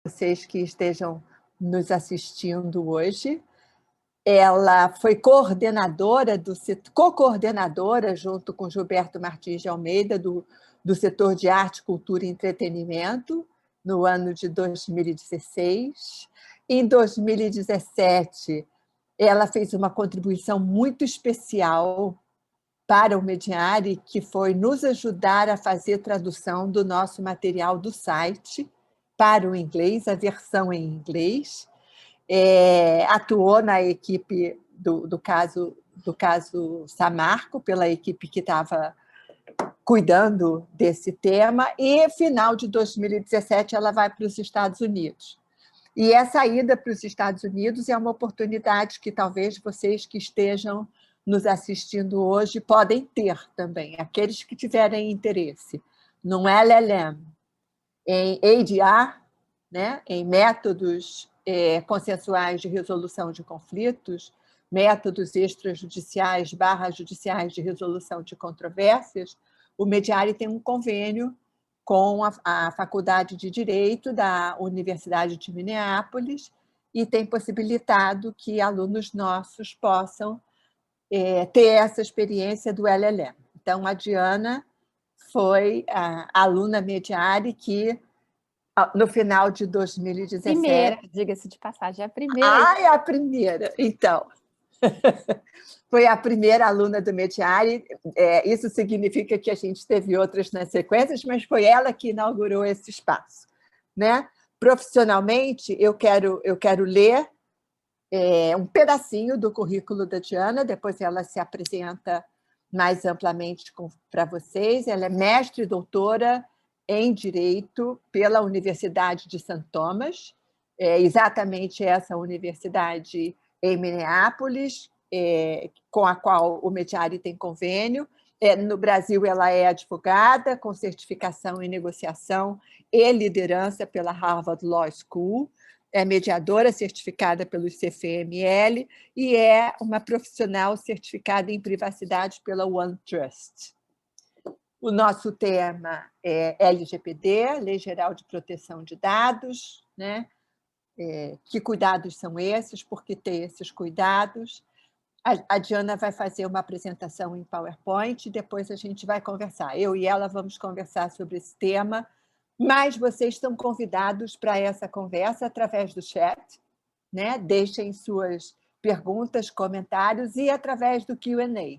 vocês que estejam nos assistindo hoje. Ela foi co-coordenadora junto com Gilberto Martins de Almeida, do setor de arte, cultura e entretenimento, no ano de 2016. Em 2017, ela fez uma contribuição muito especial para o Mediare, que foi nos ajudar a fazer tradução do nosso material do site para o inglês, a versão em inglês. Atuou na equipe do caso Samarco, pela equipe que estava cuidando desse tema, e final de 2017 ela vai para os Estados Unidos. E essa ida para os Estados Unidos é uma oportunidade que talvez vocês que estejam nos assistindo hoje podem ter também, aqueles que tiverem interesse, no LLM, em ADR, né, em métodos consensuais de resolução de conflitos, métodos extrajudiciais / judiciais de resolução de controvérsias. O Mediare tem um convênio com a Faculdade de Direito da Universidade de Minneapolis e tem possibilitado que alunos nossos possam ter essa experiência do LLM. Então, a Diana foi a aluna Mediare que, no final de 2017... Primeira, diga-se de passagem, é a primeira. É a primeira, então. Foi a primeira aluna do Mediare. Isso significa que a gente teve outras nas sequências, mas foi ela que inaugurou esse espaço, né? Profissionalmente, eu quero ler um pedacinho do currículo da Diana, depois ela se apresenta mais amplamente para vocês. Ela é mestre e doutora em Direito pela Universidade de St. Thomas, exatamente essa universidade em Minneapolis, com a qual o Mediare tem convênio. No Brasil, ela é advogada com certificação em negociação e liderança pela Harvard Law School, é mediadora certificada pelo CFML e é uma profissional certificada em privacidade pela OneTrust. O nosso tema é LGPD, Lei Geral de Proteção de Dados, né? Que cuidados são esses? Por que ter esses cuidados? A Diana vai fazer uma apresentação em PowerPoint e depois a gente vai conversar. Eu e ela vamos conversar sobre esse tema, mas vocês estão convidados para essa conversa através do chat, né? Deixem suas perguntas, comentários e através do Q&A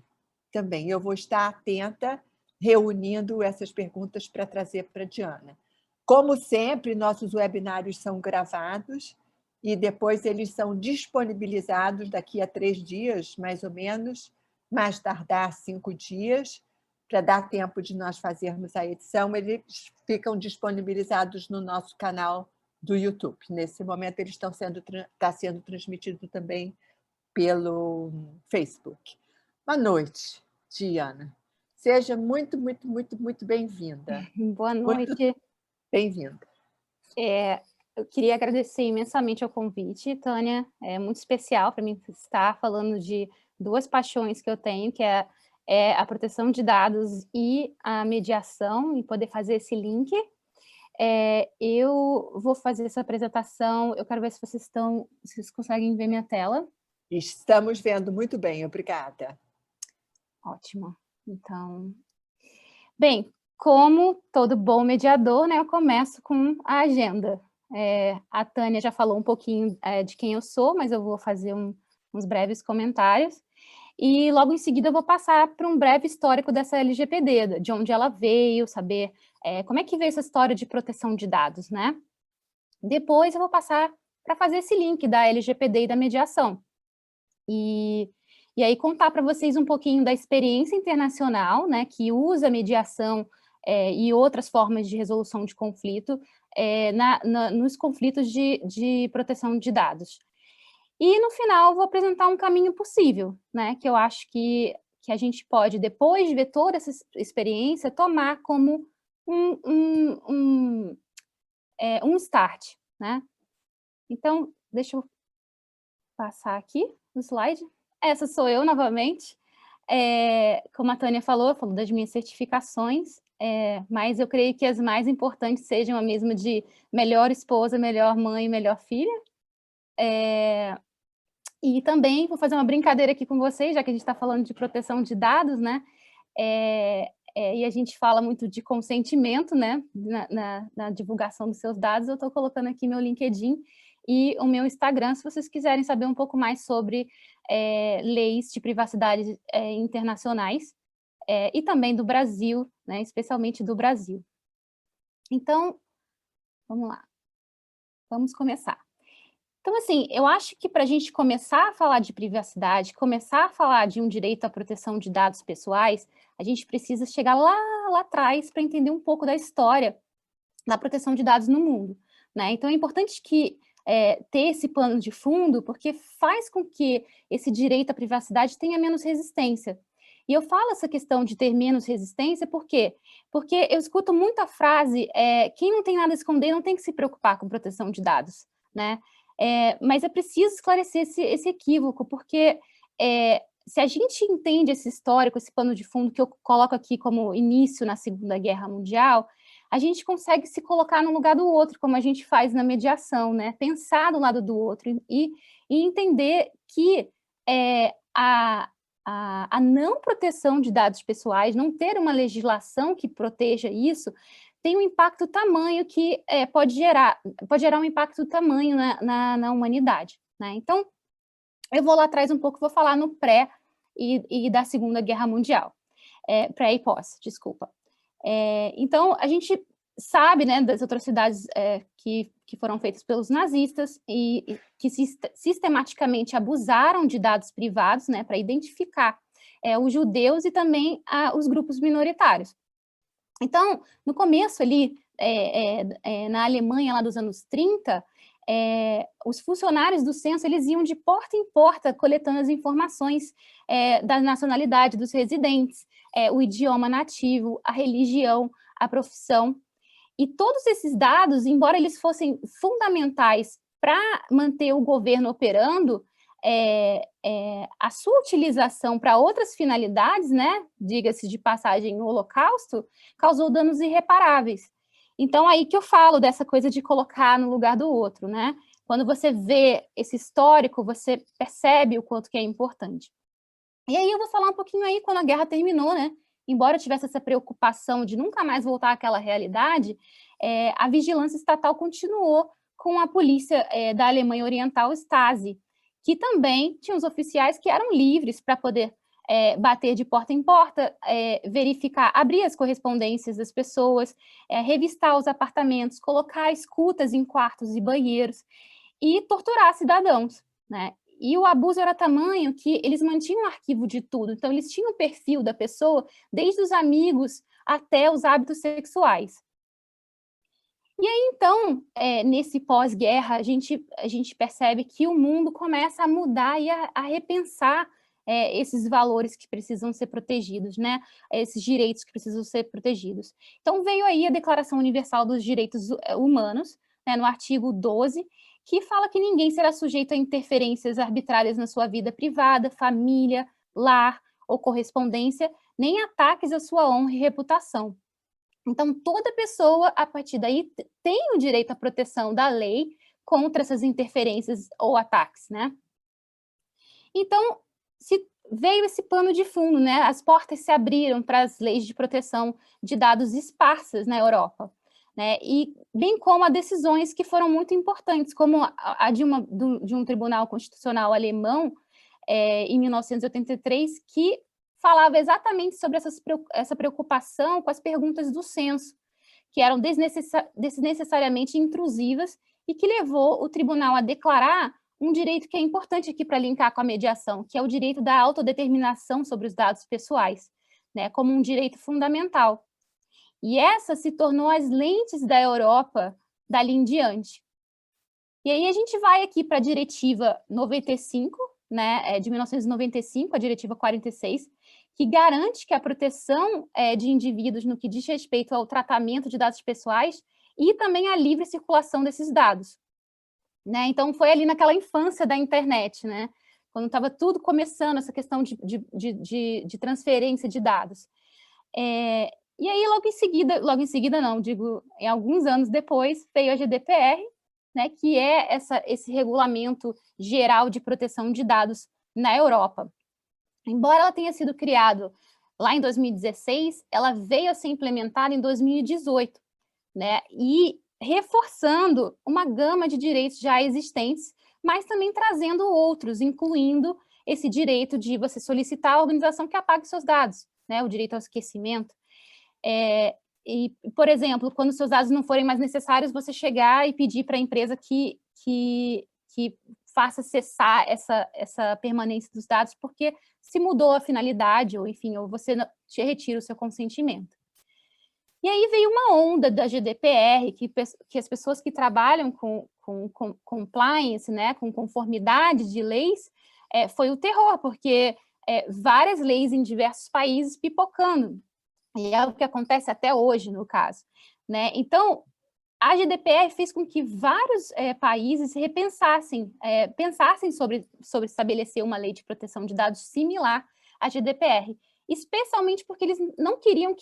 também. Eu vou estar atenta, reunindo essas perguntas para trazer para a Diana. Como sempre, nossos webinários são gravados e depois eles são disponibilizados daqui a 3 dias, mais ou menos, mais tardar 5 dias, para dar tempo de nós fazermos a edição. Eles ficam disponibilizados no nosso canal do YouTube. Nesse momento, eles está sendo transmitido também pelo Facebook. Boa noite, Diana. Seja muito, muito, muito, muito bem-vinda. Boa noite. Bem-vinda. Eu queria agradecer imensamente o convite, Tânia. É muito especial para mim estar falando de 2 paixões que eu tenho, que é a proteção de dados e a mediação, e poder fazer esse link. Eu vou fazer essa apresentação, eu quero ver se vocês conseguem ver minha tela. Estamos vendo muito bem, obrigada. Ótimo. Então, bem, como todo bom mediador, né, eu começo com a agenda. A Tânia já falou um pouquinho de quem eu sou, mas eu vou fazer uns breves comentários. E logo em seguida eu vou passar para um breve histórico dessa LGPD, de onde ela veio, saber como é que veio essa história de proteção de dados, né? Depois eu vou passar para fazer esse link da LGPD e da mediação. E aí contar para vocês um pouquinho da experiência internacional, né, que usa mediação e outras formas de resolução de conflito nos conflitos de proteção de dados. E, no final, vou apresentar um caminho possível, né, que eu acho que a gente pode, depois de ver toda essa experiência, tomar como um start, né? Então, deixa eu passar aqui no slide. Essa sou eu, novamente. Como a Tânia falou, das minhas certificações. mas eu creio que as mais importantes sejam a mesma de melhor esposa, melhor mãe, melhor filha. E também vou fazer uma brincadeira aqui com vocês, já que a gente está falando de proteção de dados, né? E a gente fala muito de consentimento, né? Na divulgação dos seus dados. Eu estou colocando aqui meu LinkedIn e o meu Instagram, se vocês quiserem saber um pouco mais sobre leis de privacidade internacionais, e também do Brasil, né? Especialmente do Brasil. Então, vamos lá. Vamos começar. Então, assim, eu acho que para a gente começar a falar de privacidade, começar a falar de um direito à proteção de dados pessoais, a gente precisa chegar lá atrás para entender um pouco da história da proteção de dados no mundo, né? Então, é importante ter esse plano de fundo, porque faz com que esse direito à privacidade tenha menos resistência. E eu falo essa questão de ter menos resistência, por quê? Porque eu escuto muita frase, quem não tem nada a esconder não tem que se preocupar com proteção de dados, né? Mas é preciso esclarecer esse equívoco, porque se a gente entende esse histórico, esse pano de fundo que eu coloco aqui como início na Segunda Guerra Mundial, a gente consegue se colocar no lugar do outro, como a gente faz na mediação, né? Pensar do lado do outro e entender que a não proteção de dados pessoais, não ter uma legislação que proteja isso, tem um impacto tamanho que pode gerar um impacto tamanho na humanidade, né? Então, eu vou lá atrás um pouco, vou falar no pré e da Segunda Guerra Mundial. Pré e pós, desculpa. Então, a gente sabe, né, das atrocidades que foram feitas pelos nazistas e que sistematicamente abusaram de dados privados, né, para identificar os judeus e também os grupos minoritários. Então, no começo ali, na Alemanha, lá dos anos 30, os funcionários do censo, eles iam de porta em porta coletando as informações da nacionalidade dos residentes, o idioma nativo, a religião, a profissão. E todos esses dados, embora eles fossem fundamentais para manter o governo operando, a sua utilização para outras finalidades, né, diga-se de passagem, no Holocausto, causou danos irreparáveis. Então, aí que eu falo dessa coisa de colocar no lugar do outro, né? Quando você vê esse histórico, você percebe o quanto que é importante. E aí eu vou falar um pouquinho aí quando a guerra terminou, né? Embora tivesse essa preocupação de nunca mais voltar àquela realidade, a vigilância estatal continuou com a polícia da Alemanha Oriental, Stasi, que também tinha os oficiais que eram livres para poder bater de porta em porta, verificar, abrir as correspondências das pessoas, revistar os apartamentos, colocar escutas em quartos e banheiros e torturar cidadãos, né? E o abuso era tamanho que eles mantinham um arquivo de tudo, então eles tinham o perfil da pessoa, desde os amigos até os hábitos sexuais. E aí, então, nesse pós-guerra, a gente percebe que o mundo começa a mudar e a repensar esses valores que precisam ser protegidos, né? Esses direitos que precisam ser protegidos. Então, veio aí a Declaração Universal dos Direitos Humanos, né, no artigo 12, que fala que ninguém será sujeito a interferências arbitrárias na sua vida privada, família, lar ou correspondência, nem ataques à sua honra e reputação. Então, toda pessoa, a partir daí, tem o direito à proteção da lei contra essas interferências ou ataques, né? Então, veio esse pano de fundo, né? As portas se abriram para as leis de proteção de dados esparsas na Europa, né? E bem como a decisões que foram muito importantes, como a de um tribunal constitucional alemão, em 1983, que falava exatamente sobre essa preocupação com as perguntas do censo, que eram desnecessariamente intrusivas e que levou o tribunal a declarar um direito que é importante aqui para linkar com a mediação, que é o direito da autodeterminação sobre os dados pessoais, né, como um direito fundamental. E essa se tornou as lentes da Europa dali em diante. E aí a gente vai aqui para a Diretiva 95, né, de 1995, a Diretiva 46, que garante que a proteção de indivíduos no que diz respeito ao tratamento de dados pessoais e também a livre circulação desses dados. Né? Então, foi ali naquela infância da internet, né? Quando estava tudo começando, essa questão de transferência de dados. E aí, logo em seguida não, digo, em alguns anos depois, veio a GDPR, né, que é esse regulamento geral de proteção de dados na Europa. Embora ela tenha sido criada lá em 2016, ela veio a ser implementada em 2018, né, e reforçando uma gama de direitos já existentes, mas também trazendo outros, incluindo esse direito de você solicitar a organização que apague seus dados, né, o direito ao esquecimento. E, por exemplo, quando seus dados não forem mais necessários, você chegar e pedir para a empresa que faça cessar essa permanência dos dados, porque se mudou a finalidade, ou enfim, ou você te retira o seu consentimento. E aí veio uma onda da GDPR, que as pessoas que trabalham com compliance, né, com conformidade de leis, foi o terror, porque várias leis em diversos países pipocando, e é o que acontece até hoje, no caso, né? Então, a GDPR fez com que vários países repensassem, pensassem sobre estabelecer uma lei de proteção de dados similar à GDPR, especialmente porque eles não queriam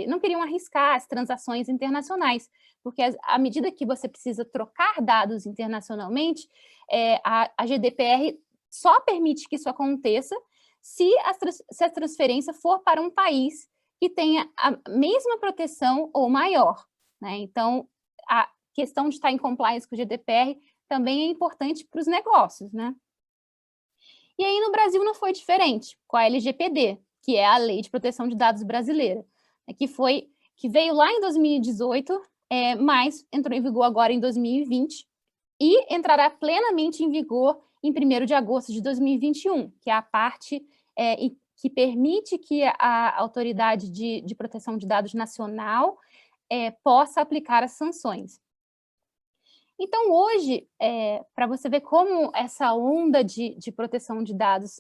não queriam arriscar as transações internacionais, porque à medida que você precisa trocar dados internacionalmente, a GDPR só permite que isso aconteça se a transferência for para um país que tenha a mesma proteção ou maior, né? Então, a questão de estar em compliance com o GDPR também é importante para os negócios, né? E aí, no Brasil, não foi diferente, com a LGPD, que é a Lei de Proteção de Dados brasileira, que veio lá em 2018, mas entrou em vigor agora em 2020, e entrará plenamente em vigor em 1º de agosto de 2021, que é a parte que permite que a Autoridade de Proteção de Dados Nacional possa aplicar as sanções. Então, hoje, para você ver como essa onda de proteção de dados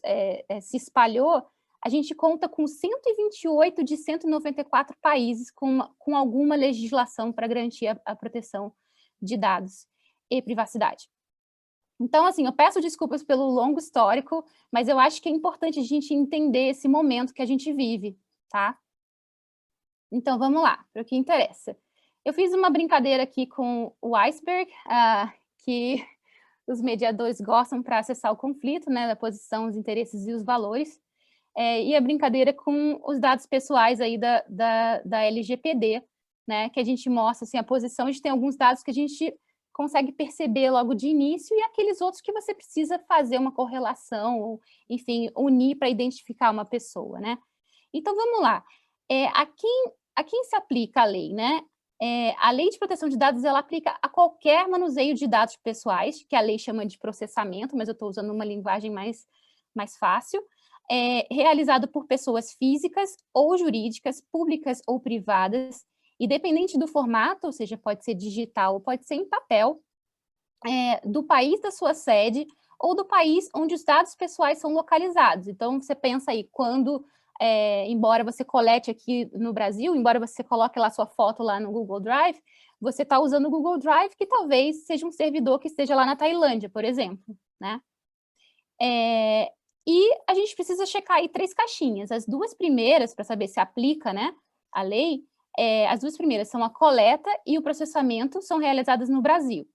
se espalhou, a gente conta com 128 de 194 países com alguma legislação para garantir a proteção de dados e privacidade. Então, assim, eu peço desculpas pelo longo histórico, mas eu acho que é importante a gente entender esse momento que a gente vive, tá? Então, vamos lá, para o que interessa. Eu fiz uma brincadeira aqui com o iceberg, que os mediadores gostam para acessar o conflito, né, da posição, os interesses e os valores, e a brincadeira com os dados pessoais aí da LGPD, né, que a gente mostra assim, a posição, a gente tem alguns dados que a gente consegue perceber logo de início, e aqueles outros que você precisa fazer uma correlação, ou, enfim, unir para identificar uma pessoa, né? Então, vamos lá. A quem se aplica a lei, né? A Lei de Proteção de Dados, ela aplica a qualquer manuseio de dados pessoais, que a lei chama de processamento, mas eu estou usando uma linguagem mais fácil, realizado por pessoas físicas ou jurídicas, públicas ou privadas, independente do formato, ou seja, pode ser digital ou pode ser em papel, do país da sua sede ou do país onde os dados pessoais são localizados. Então, você pensa aí, quando, embora você colete aqui no Brasil, embora você coloque lá sua foto lá no Google Drive, você está usando o Google Drive, que talvez seja um servidor que esteja lá na Tailândia, por exemplo, né? E a gente precisa checar aí 3 caixinhas. As 2 primeiras, para saber se aplica, né, a lei, as 2 primeiras são a coleta e o processamento, são realizadas no Brasil.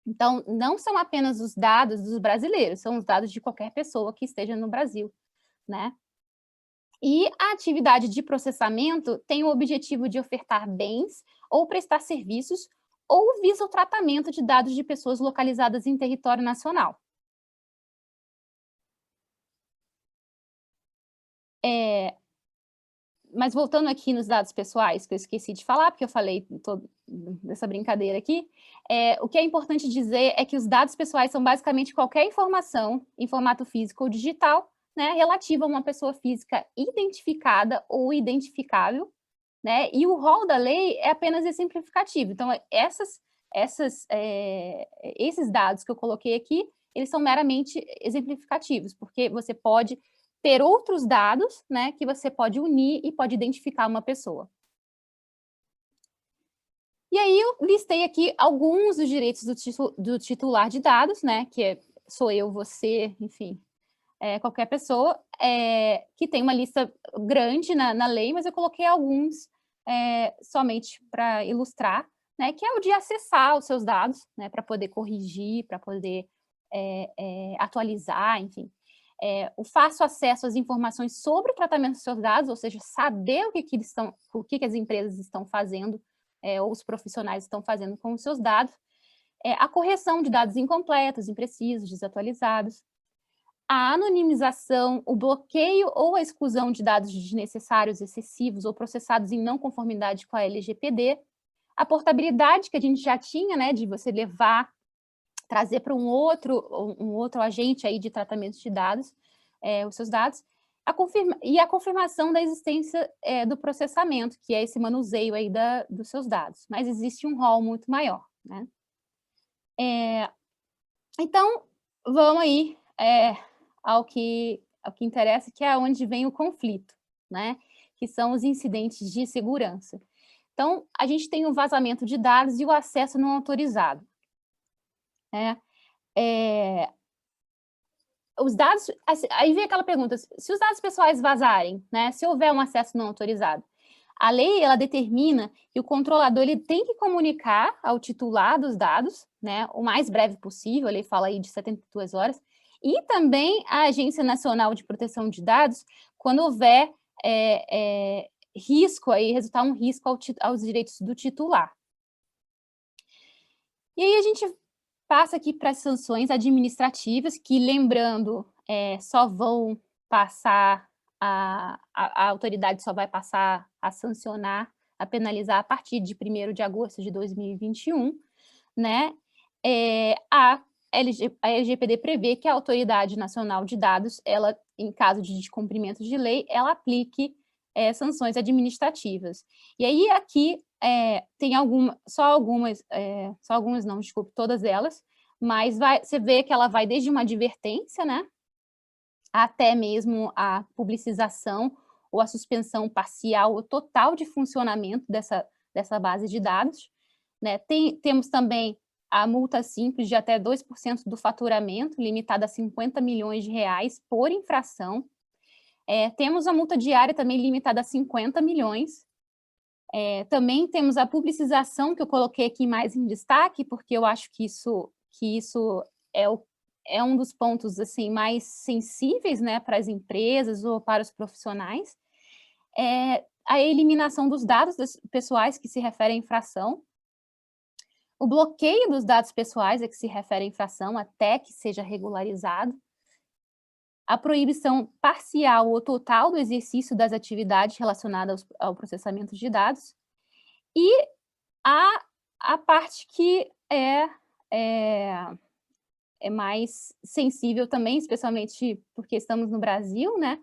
Então, não são apenas os dados dos brasileiros, são os dados de qualquer pessoa que esteja no Brasil, né? E a atividade de processamento tem o objetivo de ofertar bens ou prestar serviços ou visa o tratamento de dados de pessoas localizadas em território nacional. Mas voltando aqui nos dados pessoais, que eu esqueci de falar, porque eu falei dessa brincadeira aqui, o que é importante dizer é que os dados pessoais são basicamente qualquer informação em formato físico ou digital, né, relativa a uma pessoa física identificada ou identificável, né, e o rol da lei é apenas exemplificativo. Então, esses dados que eu coloquei aqui, eles são meramente exemplificativos, porque você pode ter outros dados, né, que você pode unir e pode identificar uma pessoa. E aí eu listei aqui alguns dos direitos do titular de dados, né, que sou eu, você, enfim, qualquer pessoa, que tem uma lista grande na lei, mas eu coloquei alguns somente para ilustrar, né, que é o de acessar os seus dados, né, para poder corrigir, para poder atualizar, enfim. O fácil acesso às informações sobre o tratamento dos seus dados, ou seja, saber o que as empresas estão fazendo, ou os profissionais estão fazendo com os seus dados, a correção de dados incompletos, imprecisos, desatualizados, a anonimização, o bloqueio ou a exclusão de dados desnecessários, excessivos ou processados em não conformidade com a LGPD, a portabilidade que a gente já tinha, né, de você trazer para um outro agente aí de tratamento de dados, os seus dados, e a confirmação da existência do processamento, que é esse manuseio aí dos seus dados. Mas existe um rol muito maior, né? Então, vamos aí ao que interessa, que é onde vem o conflito, né? Que são os incidentes de segurança. Então, a gente tem o vazamento de dados e o acesso não autorizado. Os dados, aí vem aquela pergunta, se os dados pessoais vazarem, né, se houver um acesso não autorizado, a lei, ela determina que o controlador ele tem que comunicar ao titular dos dados, né, o mais breve possível, a lei fala aí de 72 horas, e também a Agência Nacional de Proteção de Dados, quando houver risco, aí resultar um risco aos direitos do titular. E aí a gente passa aqui para as sanções administrativas, que, lembrando, só vão passar, a autoridade só vai passar a sancionar, a penalizar a partir de 1º de agosto de 2021, né? A LGPD prevê que a Autoridade Nacional de Dados, ela, em caso de descumprimento de lei, ela aplique sanções administrativas. E aí aqui tem só algumas não, desculpe, todas elas, mas você vê que ela vai desde uma advertência, né, até mesmo a publicização ou a suspensão parcial ou total de funcionamento dessa base de dados, né? Temos também a multa simples de até 2% do faturamento, limitada a 50 milhões de reais por infração. Temos a multa diária também limitada a 50 milhões. Também temos a publicização, que eu coloquei aqui mais em destaque, porque eu acho que isso é um dos pontos assim, mais sensíveis, né, para as empresas ou para os profissionais. A eliminação dos dados pessoais que se refere à infração. O bloqueio dos dados pessoais que se refere à infração até que seja regularizado. A proibição parcial ou total do exercício das atividades relacionadas ao processamento de dados, e a parte que é mais sensível também, especialmente porque estamos no Brasil, né,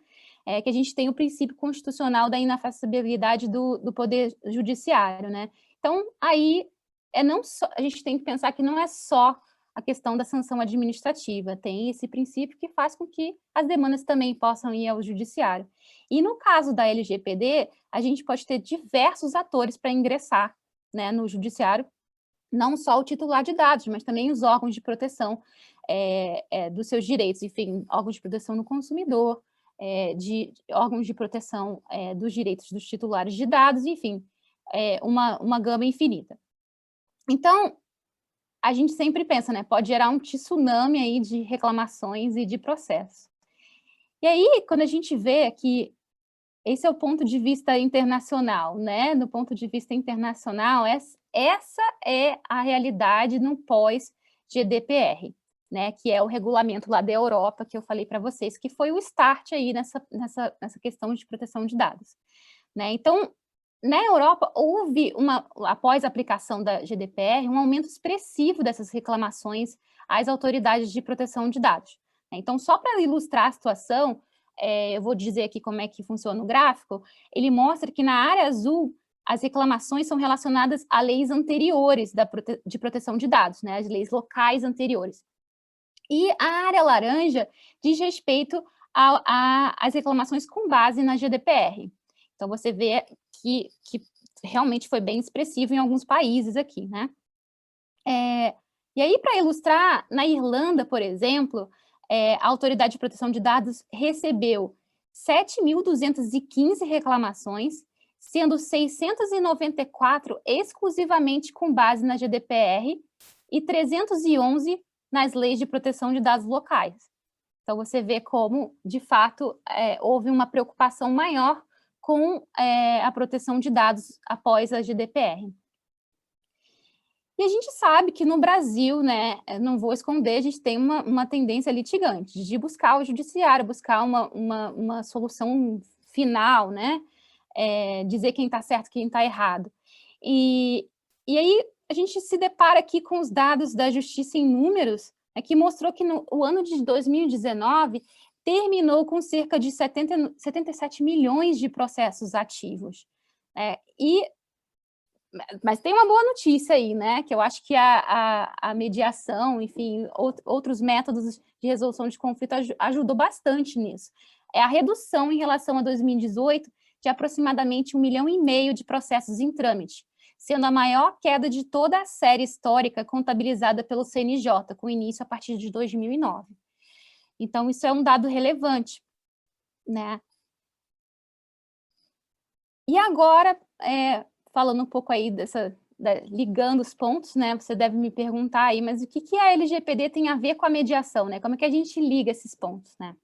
que a gente tem o princípio constitucional da inafastabilidade do Poder Judiciário, né. Então, aí, a gente tem que pensar que não é só a questão da sanção administrativa, tem esse princípio que faz com que as demandas também possam ir ao judiciário. E no caso da LGPD, a gente pode ter diversos atores para ingressar, né, no judiciário, não só o titular de dados, mas também os órgãos de proteção dos seus direitos, enfim, órgãos de proteção do consumidor, órgãos de proteção dos direitos dos titulares de dados, enfim, uma gama infinita. Então, a gente sempre pensa, né, pode gerar um tsunami aí de reclamações e de processos. E aí, quando a gente vê que esse é o ponto de vista internacional, né, do ponto de vista internacional, essa é a realidade no pós-GDPR, né, que é o regulamento lá da Europa, que eu falei para vocês, que foi o start aí nessa questão de proteção de dados, né. Então, na Europa, houve, após a aplicação da GDPR, um aumento expressivo dessas reclamações às autoridades de proteção de dados. Então, só para ilustrar a situação, eu vou dizer aqui como é que funciona o gráfico, ele mostra que na área azul, as reclamações são relacionadas a leis anteriores de proteção de dados, né, as leis locais anteriores. E a área laranja diz respeito às reclamações com base na GDPR. Então, você vê que realmente foi bem expressivo em alguns países aqui, né? E aí, para ilustrar, na Irlanda, por exemplo, a Autoridade de Proteção de Dados recebeu 7.215 reclamações, sendo 694 exclusivamente com base na GDPR e 311 nas leis de proteção de dados locais. Então, você vê como, de fato, houve uma preocupação maior com a proteção de dados após a GDPR. E a gente sabe que no Brasil, né, não vou esconder, a gente tem uma tendência litigante de buscar o judiciário, buscar uma solução final, né, dizer quem está certo, quem está errado. E aí a gente se depara aqui com os dados da Justiça em números, que mostrou que o ano de 2019 terminou com cerca de 77 milhões de processos ativos. Mas tem uma boa notícia aí, né? Que eu acho que a mediação, enfim, outros métodos de resolução de conflito ajudou bastante nisso. É a redução em relação a 2018 de aproximadamente 1,5 milhão de processos em trâmite, sendo a maior queda de toda a série histórica contabilizada pelo CNJ, com início a partir de 2009. Então, isso é um dado relevante, né? E agora, falando um pouco aí ligando os pontos, né? Você deve me perguntar aí, mas o que a LGPD tem a ver com a mediação, né? Como é que a gente liga esses pontos, né?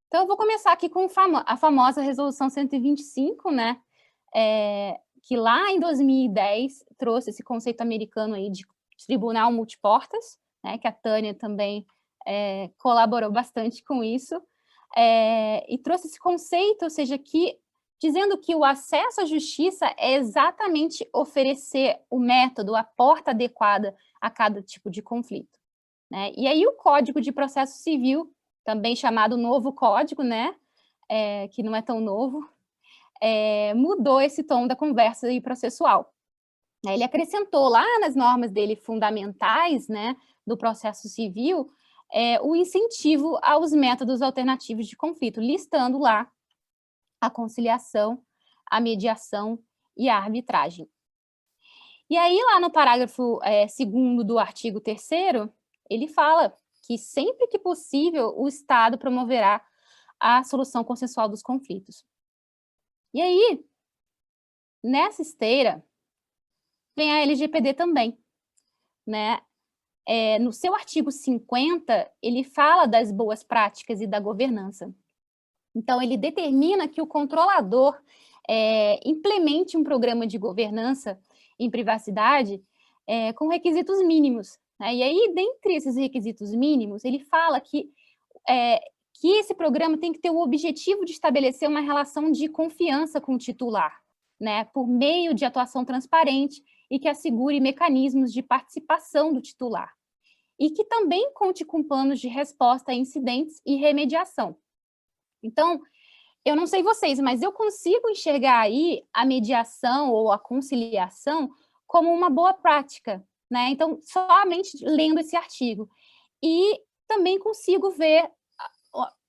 Então, eu vou começar aqui com a famosa Resolução 125, né? Que lá em 2010 trouxe esse conceito americano aí de tribunal multiportas, né? Que a Tânia também colaborou bastante com isso, e trouxe esse conceito, ou seja, dizendo que o acesso à justiça é exatamente oferecer o método, a porta adequada a cada tipo de conflito, né? E aí o Código de Processo Civil, também chamado Novo Código, né? Que não é tão novo, mudou esse tom da conversa aí processual. Ele acrescentou lá nas normas dele fundamentais, né, do processo civil, o incentivo aos métodos alternativos de conflito, listando lá a conciliação, a mediação e a arbitragem. E aí, lá no parágrafo 2º do artigo 3º, ele fala que sempre que possível o Estado promoverá a solução consensual dos conflitos. E aí, nessa esteira, vem a LGPD também, né? No seu artigo 50, ele fala das boas práticas e da governança. Então, ele determina que o controlador implemente um programa de governança em privacidade com requisitos mínimos, né? E aí, dentre esses requisitos mínimos, ele fala que esse programa tem que ter o objetivo de estabelecer uma relação de confiança com o titular, né? Por meio de atuação transparente e que assegure mecanismos de participação do titular. E que também conte com planos de resposta a incidentes e remediação. Então, eu não sei vocês, mas eu consigo enxergar aí a mediação ou a conciliação como uma boa prática, né? Então, somente lendo esse artigo. E também consigo ver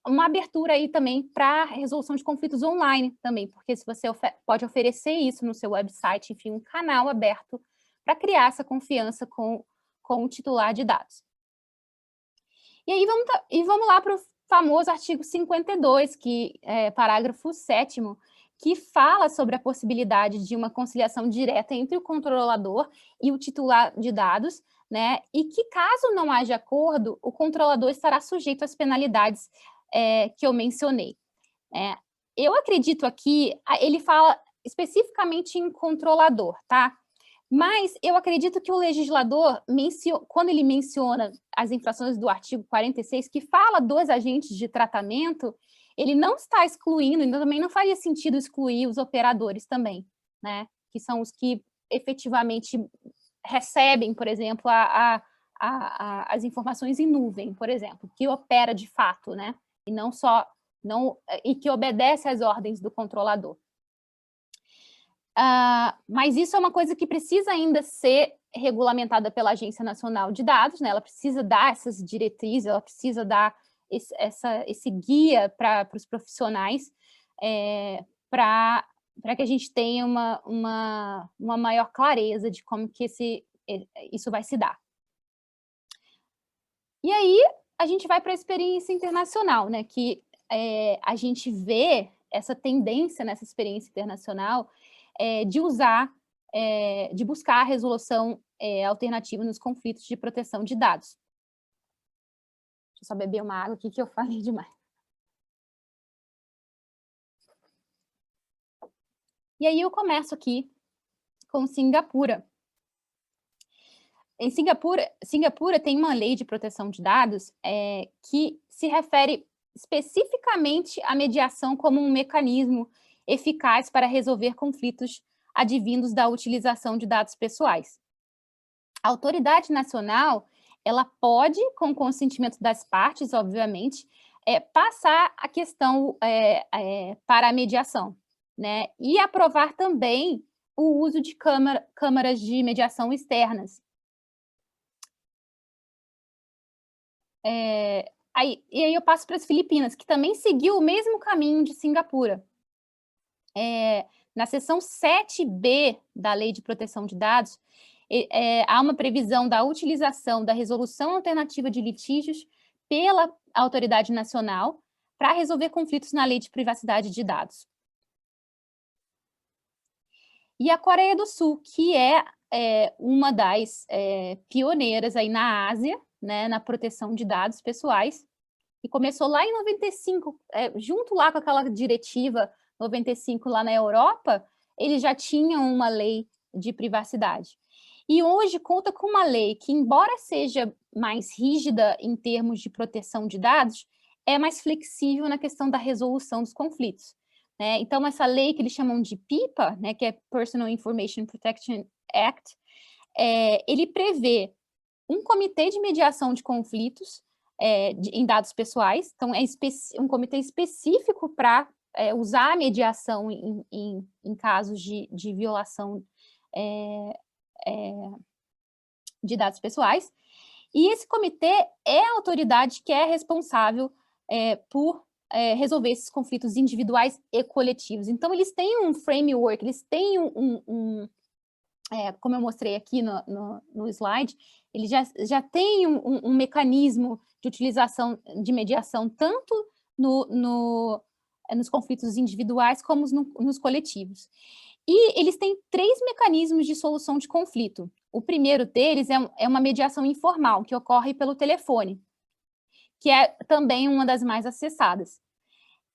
uma abertura aí também para resolução de conflitos online também, porque se você pode oferecer isso no seu website, enfim, um canal aberto para criar essa confiança com o titular de dados. E aí vamos lá para o famoso artigo 52, parágrafo 7º, que fala sobre a possibilidade de uma conciliação direta entre o controlador e o titular de dados, né? E que, caso não haja acordo, o controlador estará sujeito às penalidades que eu mencionei. Eu acredito aqui, ele fala especificamente em controlador, tá? Mas eu acredito que o legislador, quando ele menciona as infrações do artigo 46, que fala dos agentes de tratamento, ele não está excluindo, então também não faria sentido excluir os operadores também, né? Que são os que efetivamente recebem, por exemplo, as informações em nuvem, por exemplo, que opera de fato, né? E que obedece às ordens do controlador. Mas isso é uma coisa que precisa ainda ser regulamentada pela Agência Nacional de Dados, né? Ela precisa dar essas diretrizes, ela precisa dar esse guia para os profissionais, para que a gente tenha uma maior clareza de como que isso vai se dar. E aí, a gente vai para a experiência internacional, né? Que a gente vê essa tendência nessa experiência internacional de usar, de buscar a resolução alternativa nos conflitos de proteção de dados. Deixa eu só beber uma água aqui que eu falei demais. E aí eu começo aqui com Singapura. Em Singapura tem uma lei de proteção de dados que se refere especificamente à mediação como um mecanismo eficaz para resolver conflitos advindos da utilização de dados pessoais. A autoridade nacional, ela pode, com consentimento das partes, obviamente, passar a questão para a mediação, né? E aprovar também o uso de câmaras de mediação externas. E aí eu passo para as Filipinas, que também seguiu o mesmo caminho de Singapura. Na seção 7B da Lei de Proteção de Dados, há uma previsão da utilização da resolução alternativa de litígios pela autoridade nacional para resolver conflitos na Lei de Privacidade de Dados. E a Coreia do Sul, que é uma das pioneiras aí na Ásia, né, na proteção de dados pessoais, e começou lá em 95, junto lá com aquela diretiva 95 lá na Europa, eles já tinham uma lei de privacidade. E hoje conta com uma lei que, embora seja mais rígida em termos de proteção de dados, é mais flexível na questão da resolução dos conflitos, né? Então, essa lei que eles chamam de PIPA, né, que é Personal Information Protection Act, ele prevê um comitê de mediação de conflitos em dados pessoais, então é um comitê específico para usar a mediação em casos de violação de dados pessoais, e esse comitê é a autoridade que é responsável por resolver esses conflitos individuais e coletivos. Então, eles têm um framework, eles têm como eu mostrei aqui no slide, ele já tem um mecanismo de utilização de mediação tanto nos conflitos individuais como nos coletivos. E eles têm 3 mecanismos de solução de conflito. O primeiro deles é uma mediação informal, que ocorre pelo telefone, que é também uma das mais acessadas.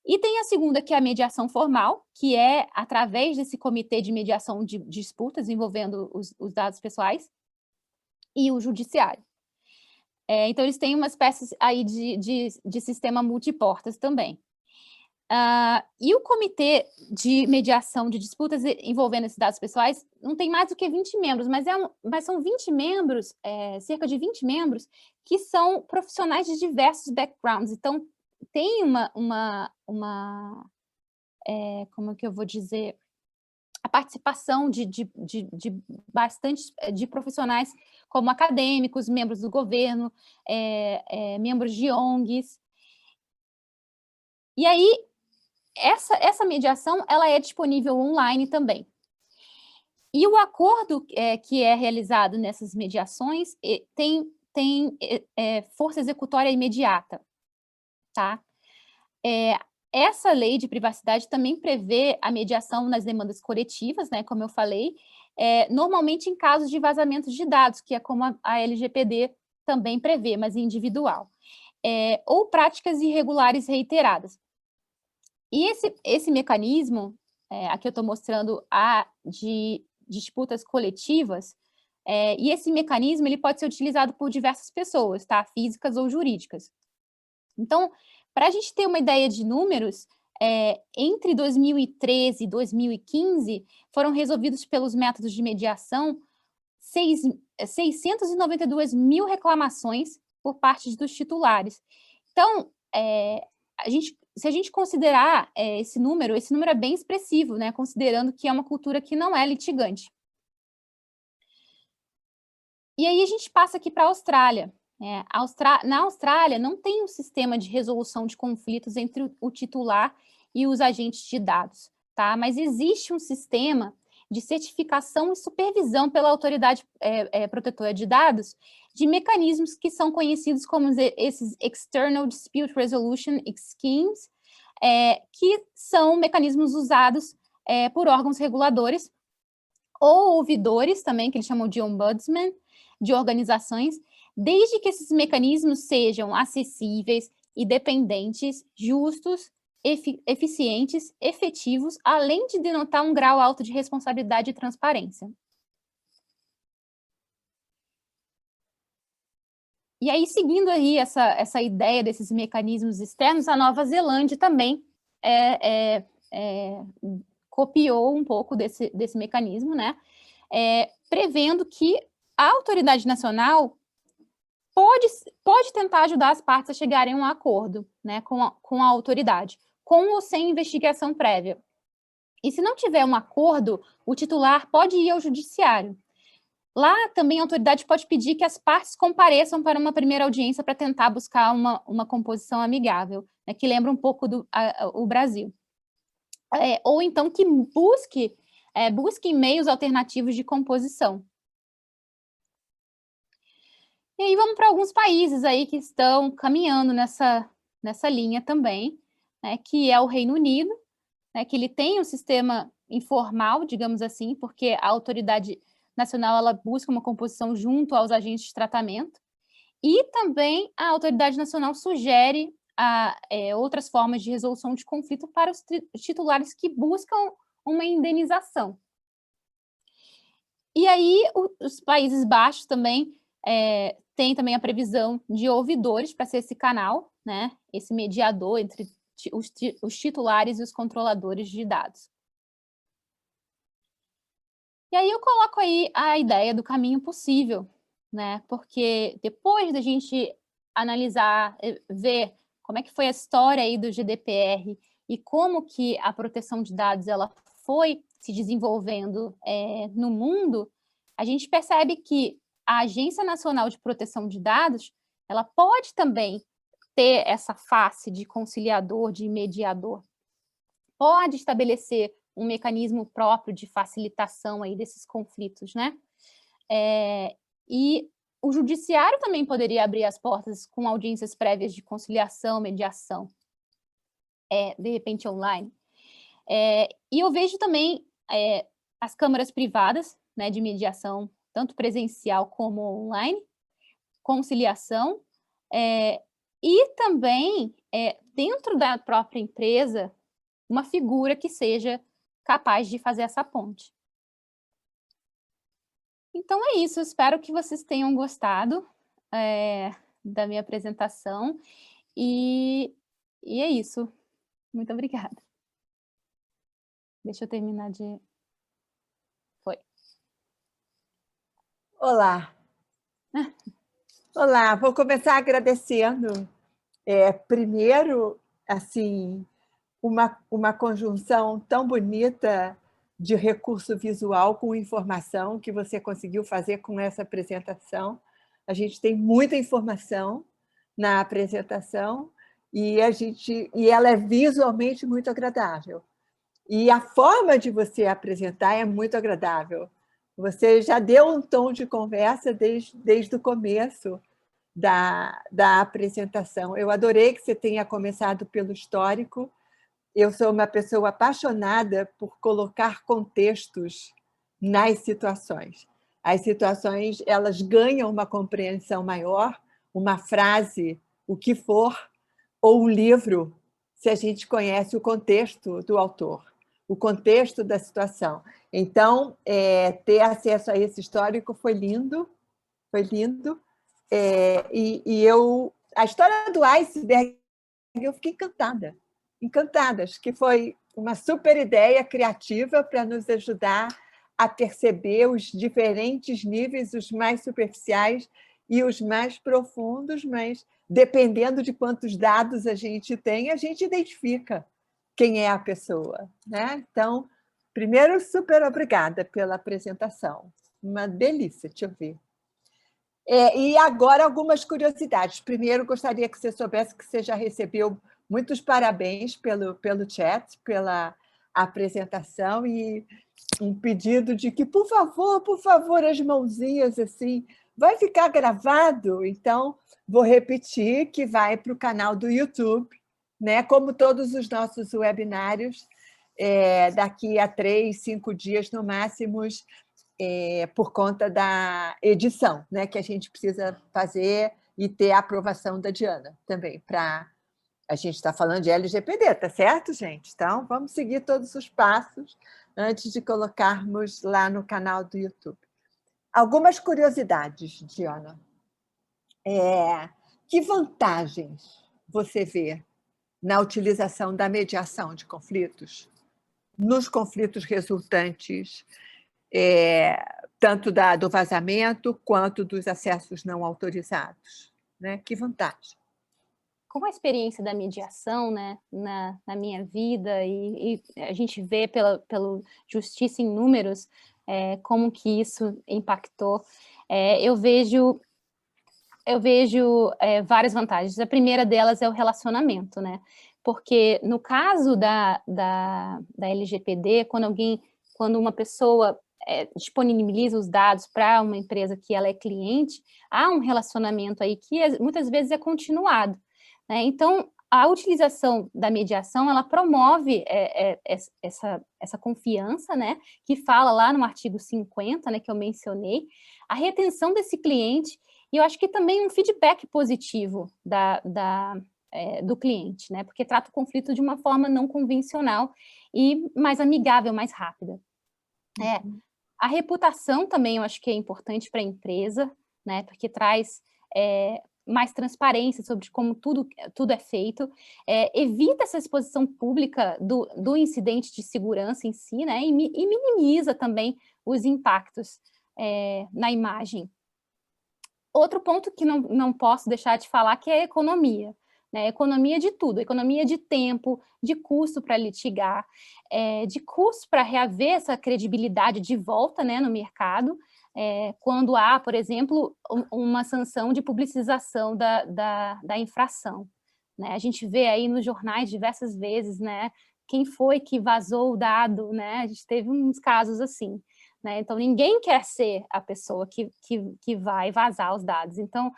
E tem a segunda, que é a mediação formal, que é através desse comitê de mediação de disputas envolvendo os dados pessoais e o judiciário. Então, eles têm uma espécie aí de sistema multiportas também. E o comitê de mediação de disputas envolvendo esses dados pessoais não tem mais do que 20 membros, mas são 20 membros, cerca de 20 membros, que são profissionais de diversos backgrounds. Então, tem como que eu vou dizer, a participação de bastante de profissionais como acadêmicos, membros do governo, membros de ONGs. E aí, essa mediação, ela é disponível online também. E o acordo que é realizado nessas mediações tem força executória imediata, tá? Essa lei de privacidade também prevê a mediação nas demandas coletivas, né, como eu falei, normalmente em casos de vazamento de dados, que é como a LGPD também prevê, mas individual, ou práticas irregulares reiteradas. E esse mecanismo, aqui eu estou mostrando de disputas coletivas, e esse mecanismo ele pode ser utilizado por diversas pessoas, tá? Físicas ou jurídicas. Então, para a gente ter uma ideia de números, entre 2013 e 2015, foram resolvidos pelos métodos de mediação 692 mil reclamações por parte dos titulares. Então, se a gente considerar esse número é bem expressivo, né, considerando que é uma cultura que não é litigante. E aí a gente passa aqui para a Austrália. Na Austrália, não tem um sistema de resolução de conflitos entre o titular e os agentes de dados, tá? Mas existe um sistema de certificação e supervisão pela autoridade protetora de dados de mecanismos que são conhecidos como esses External Dispute Resolution Schemes, que são mecanismos usados por órgãos reguladores ou ouvidores também, que eles chamam de ombudsman, de organizações, desde que esses mecanismos sejam acessíveis, independentes, justos, eficientes, efetivos, além de denotar um grau alto de responsabilidade e transparência. E aí, seguindo aí essa ideia desses mecanismos externos, a Nova Zelândia também copiou um pouco desse mecanismo, né? Prevendo que a autoridade nacional pode tentar ajudar as partes a chegarem a um acordo, né, com a autoridade, com ou sem investigação prévia. E se não tiver um acordo, o titular pode ir ao judiciário. Lá também a autoridade pode pedir que as partes compareçam para uma primeira audiência para tentar buscar uma composição amigável, né, que lembra um pouco o Brasil. Ou então que busque meios alternativos de composição. E aí vamos para alguns países aí que estão caminhando nessa linha também, né, que é o Reino Unido, né, que ele tem um sistema informal, digamos assim, porque a autoridade nacional ela busca uma composição junto aos agentes de tratamento, e também a autoridade nacional sugere outras formas de resolução de conflito para os titulares que buscam uma indenização. E aí os Países Baixos também tem também a previsão de ouvidores para ser esse canal, né, esse mediador entre os titulares e os controladores de dados. E aí eu coloco aí a ideia do caminho possível, né, porque depois da gente analisar, ver como é que foi a história aí do GDPR e como que a proteção de dados ela foi se desenvolvendo no mundo, a gente percebe que a Agência Nacional de Proteção de Dados, ela pode também ter essa face de conciliador, de mediador, pode estabelecer um mecanismo próprio de facilitação aí desses conflitos, né? E o judiciário também poderia abrir as portas com audiências prévias de conciliação, mediação, de repente online. E eu vejo também as câmaras privadas, né, de mediação, tanto presencial como online, conciliação, e também, dentro da própria empresa, uma figura que seja capaz de fazer essa ponte. Então é isso, espero que vocês tenham gostado da minha apresentação, e é isso. Muito obrigada. Deixa eu terminar de... Foi. Olá. Olá, vou começar agradecendo, primeiro, assim, uma conjunção tão bonita de recurso visual com informação que você conseguiu fazer com essa apresentação. A gente tem muita informação na apresentação e ela é visualmente muito agradável. E a forma de você apresentar é muito agradável. Você já deu um tom de conversa desde o começo da apresentação. Eu adorei que você tenha começado pelo histórico. Eu sou uma pessoa apaixonada por colocar contextos nas situações. As situações, elas ganham uma compreensão maior, uma frase, o que for, ou um livro, se a gente conhece o contexto do autor, o contexto da situação. Então, ter acesso a esse histórico foi lindo, foi lindo. A história do iceberg, eu fiquei encantada. Acho que foi uma super ideia criativa para nos ajudar a perceber os diferentes níveis, os mais superficiais e os mais profundos, mas dependendo de quantos dados a gente tem, a gente identifica quem é a pessoa, né? Então, primeiro, super obrigada pela apresentação. Uma delícia te ouvir. E agora, algumas curiosidades. Primeiro, gostaria que você soubesse que você já recebeu muitos parabéns pelo chat, pela apresentação, e um pedido de que, por favor, as mãozinhas, assim, vai ficar gravado, então vou repetir que vai para o canal do YouTube, né? Como todos os nossos webinários, daqui a 3, 5 dias no máximo, por conta da edição, né? Que a gente precisa fazer e ter a aprovação da Diana também, para... A gente está falando de LGPD, tá certo, gente? Então, vamos seguir todos os passos antes de colocarmos lá no canal do YouTube. Algumas curiosidades, Diana. Que vantagens você vê na utilização da mediação de conflitos, nos conflitos resultantes, tanto do vazamento quanto dos acessos não autorizados, né? Que vantagem? Com a experiência da mediação, né, na minha vida, e a gente vê pelo Justiça em Números como que isso impactou, eu vejo várias vantagens. A primeira delas é o relacionamento, né? Porque no caso da LGPD, quando uma pessoa disponibiliza os dados para uma empresa que ela é cliente, há um relacionamento aí que muitas vezes é continuado, né? Então, a utilização da mediação, ela promove essa confiança, né? Que fala lá no artigo 50, né, que eu mencionei, a retenção desse cliente, e eu acho que também um feedback positivo do cliente, né? Porque trata o conflito de uma forma não convencional e mais amigável, mais rápida. A reputação também eu acho que é importante para a empresa, né? Porque traz mais transparência sobre como tudo é feito, evita essa exposição pública do incidente de segurança em si, né? E minimiza também os impactos na imagem. Outro ponto que não posso deixar de falar que é a economia, né? Economia de tudo, economia de tempo, de custo para litigar, de custo para reaver essa credibilidade de volta, né, no mercado, quando há, por exemplo, uma sanção de publicização da infração, né? A gente vê aí nos jornais diversas vezes, né, quem foi que vazou o dado, né? A gente teve uns casos assim, né? Então, ninguém quer ser a pessoa que vai vazar os dados. Então,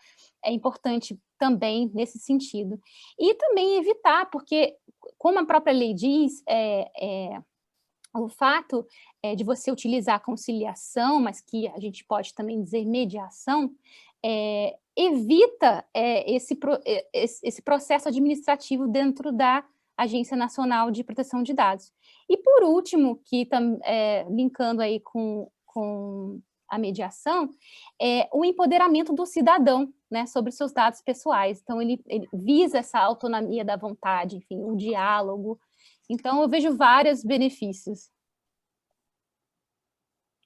é importante também nesse sentido. E também evitar, porque, como a própria lei diz, o fato de você utilizar a conciliação, mas que a gente pode também dizer mediação, evita esse processo administrativo dentro da Agência Nacional de Proteção de Dados. E, por último, linkando aí com a mediação, o empoderamento do cidadão, né, sobre seus dados pessoais. Então, ele visa essa autonomia da vontade, enfim, o diálogo. Então, eu vejo vários benefícios.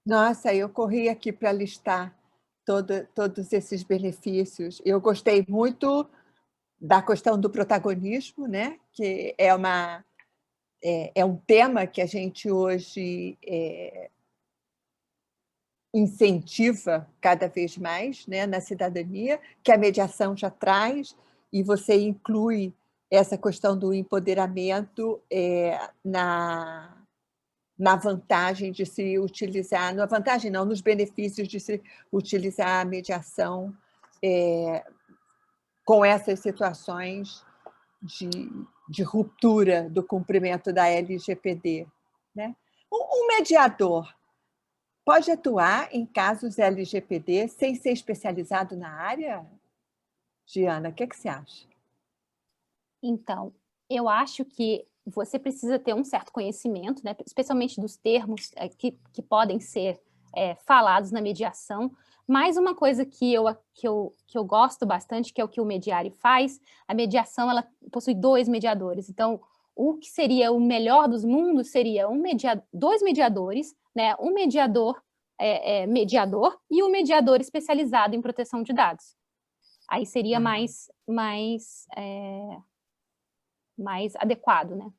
Nossa, eu corri aqui para listar todos esses benefícios. Eu gostei muito da questão do protagonismo, né? Que é um tema que a gente hoje incentiva cada vez mais, né, na cidadania, que a mediação já traz, e você inclui essa questão do empoderamento na vantagem de se utilizar, na vantagem não, nos benefícios de se utilizar a mediação com essas situações de ruptura do cumprimento da LGPD, né? Um mediador pode atuar em casos LGPD sem ser especializado na área? Diana, o que você acha? Então, eu acho que você precisa ter um certo conhecimento, né, especialmente dos termos que podem ser falados na mediação. Mas uma coisa que eu gosto bastante, que é o que o Mediare faz, a mediação ela possui 2 mediadores. Então, o que seria o melhor dos mundos seria 2 mediadores, né, um mediador mediador e um mediador especializado em proteção de dados. Aí seria mais adequado, né?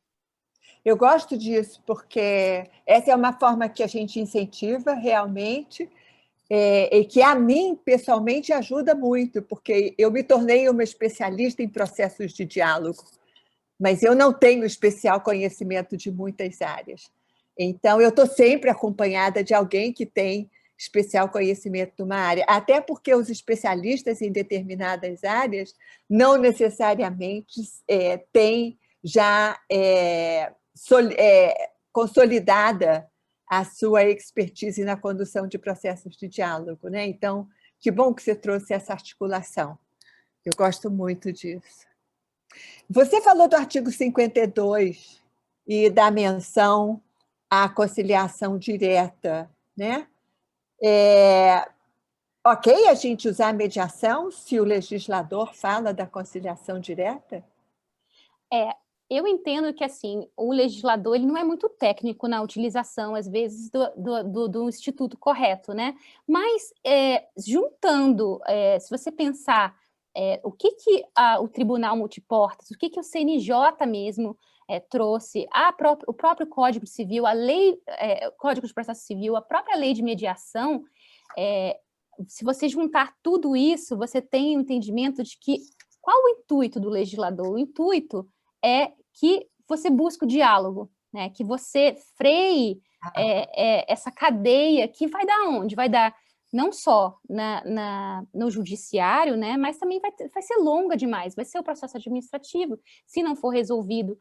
Eu gosto disso, porque essa é uma forma que a gente incentiva realmente, e que a mim, pessoalmente, ajuda muito, porque eu me tornei uma especialista em processos de diálogo, mas eu não tenho especial conhecimento de muitas áreas. Então, eu estou sempre acompanhada de alguém que tem especial conhecimento de uma área, até porque os especialistas em determinadas áreas não necessariamente têm já consolidada a sua expertise na condução de processos de diálogo, né? Então, que bom que você trouxe essa articulação. Eu gosto muito disso. Você falou do artigo 52 e da menção à conciliação direta, né? Ok a gente usar a mediação se o legislador fala da conciliação direta? Eu entendo que assim, o legislador ele não é muito técnico na utilização, às vezes, do instituto correto, né? Mas, juntando, se você pensar o que o Tribunal Multiportas, o que o CNJ mesmo trouxe, o próprio Código Civil, a lei, o Código de Processo Civil, a própria lei de mediação, se você juntar tudo isso, você tem o entendimento de que qual o intuito do legislador? O intuito é que você busque o diálogo, né? Que você freie essa cadeia que vai dar onde? Vai dar não só no judiciário, né? Mas também vai ser longa demais, vai ser o processo administrativo, se não for resolvido,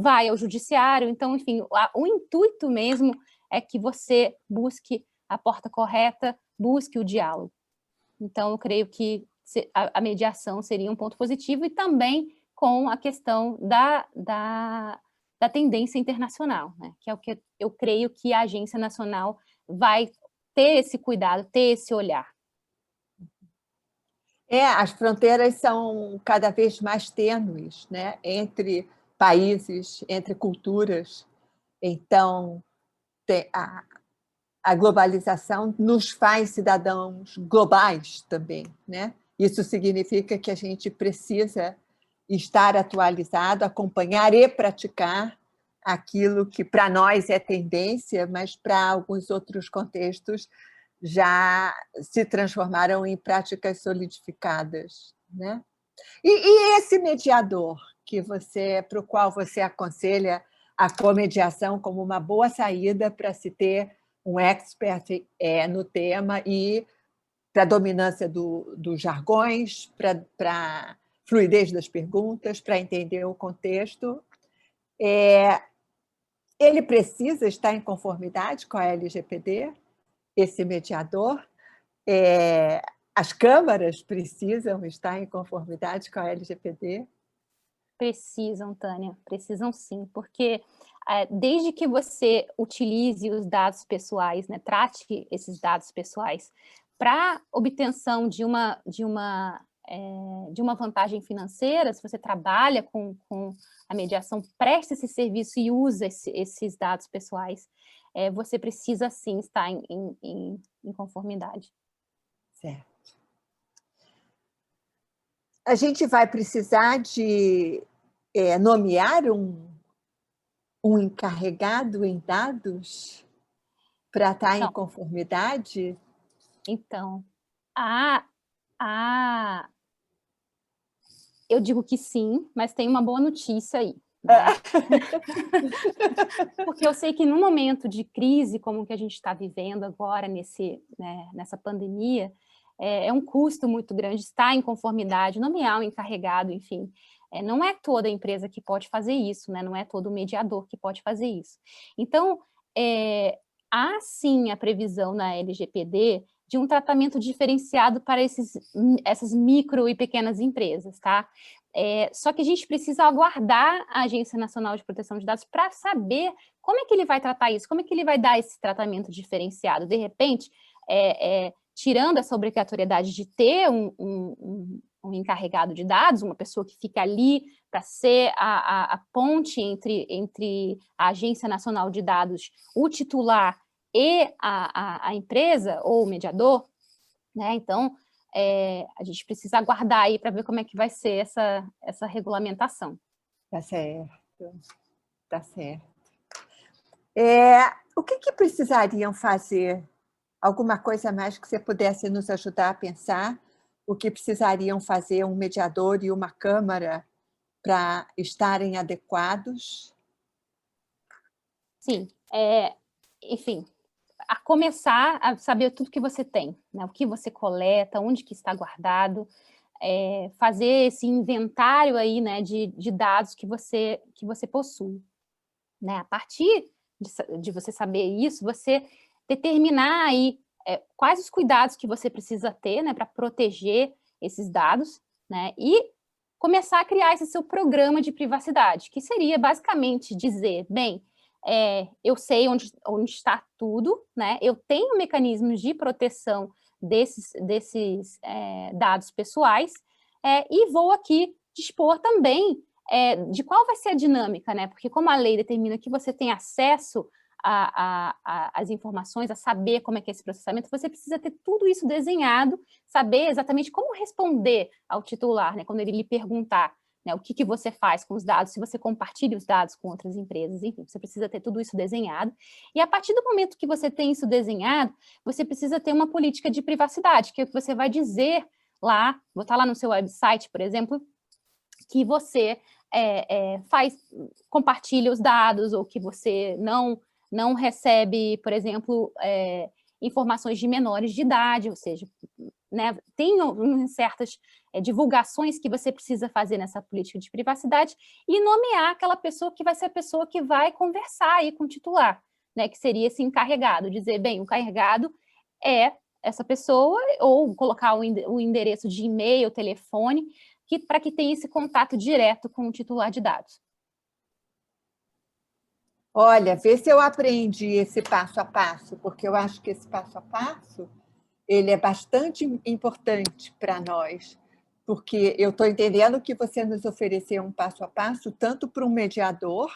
vai ao judiciário. Então, enfim, o intuito mesmo é que você busque a porta correta, busque o diálogo. Então, eu creio que a mediação seria um ponto positivo e também com a questão da tendência internacional, né? Que é o que eu creio que a Agência Nacional vai ter esse cuidado, ter esse olhar. As fronteiras são cada vez mais tênues, né? Entre países, entre culturas. Então, a globalização nos faz cidadãos globais também, né? Isso significa que a gente precisa estar atualizado, acompanhar e praticar aquilo que para nós é tendência, mas para alguns outros contextos já se transformaram em práticas solidificadas, né? E esse mediador para o qual você aconselha a comediação como uma boa saída para se ter um expert no tema e para a dominância dos jargões, para fluidez das perguntas, para entender o contexto. Ele precisa estar em conformidade com a LGPD, esse mediador. As câmaras precisam estar em conformidade com a LGPD? Precisam, Tânia, precisam sim, porque desde que você utilize os dados pessoais, né, trate esses dados pessoais para obtenção de uma vantagem financeira, se você trabalha com a mediação, presta esse serviço e usa esses dados pessoais, você precisa sim estar em conformidade. Certo. A gente vai precisar de nomear um encarregado em dados para estar em conformidade? Então, eu digo que sim, mas tem uma boa notícia aí. Né? Porque eu sei que num momento de crise como o que a gente está vivendo agora, nessa pandemia, é um custo muito grande estar em conformidade, nomear um encarregado, enfim. Não é toda empresa que pode fazer isso, né? Não é todo mediador que pode fazer isso. Então, há sim a previsão na LGPD de um tratamento diferenciado para essas micro e pequenas empresas, tá? Só que a gente precisa aguardar a Agência Nacional de Proteção de Dados para saber como é que ele vai tratar isso, como é que ele vai dar esse tratamento diferenciado. De repente, tirando essa obrigatoriedade de ter um encarregado de dados, uma pessoa que fica ali para ser a ponte entre a Agência Nacional de Dados, o titular e a empresa ou o mediador, né? Então, a gente precisa aguardar aí para ver como é que vai ser essa regulamentação. Tá certo, tá certo. O que precisariam fazer? Alguma coisa mais que você pudesse nos ajudar a pensar? O que precisariam fazer um mediador e uma câmara para estarem adequados? Sim, enfim, a começar a saber tudo que você tem, né? O que você coleta, onde que está guardado, fazer esse inventário aí, né, de dados que você possui, né? A partir de você saber isso, você determinar aí quais os cuidados que você precisa ter, né, para proteger esses dados, né? E começar a criar esse seu programa de privacidade, que seria basicamente dizer, bem, eu sei onde está tudo, né? Eu tenho mecanismos de proteção desses dados pessoais, e vou aqui dispor também de qual vai ser a dinâmica, né? Porque como a lei determina que você tem acesso às informações, a saber como é que é esse processamento, você precisa ter tudo isso desenhado, saber exatamente como responder ao titular, né? Quando ele lhe perguntar, né, o que você faz com os dados, se você compartilha os dados com outras empresas, enfim, você precisa ter tudo isso desenhado. E a partir do momento que você tem isso desenhado, você precisa ter uma política de privacidade, que é o que você vai dizer lá, vou estar lá no seu website, por exemplo, que você compartilha os dados, ou que você não recebe, por exemplo, informações de menores de idade, ou seja, né, tem certas divulgações que você precisa fazer nessa política de privacidade e nomear aquela pessoa que vai ser a pessoa que vai conversar aí com o titular, né, que seria esse encarregado, dizer, bem, o encarregado é essa pessoa, ou colocar o endereço de e-mail, telefone, para que tenha esse contato direto com o titular de dados. Olha, vê se eu aprendi esse passo a passo, porque eu acho que esse passo a passo ele é bastante importante para nós, porque eu estou entendendo que você nos ofereceu um passo a passo tanto para um mediador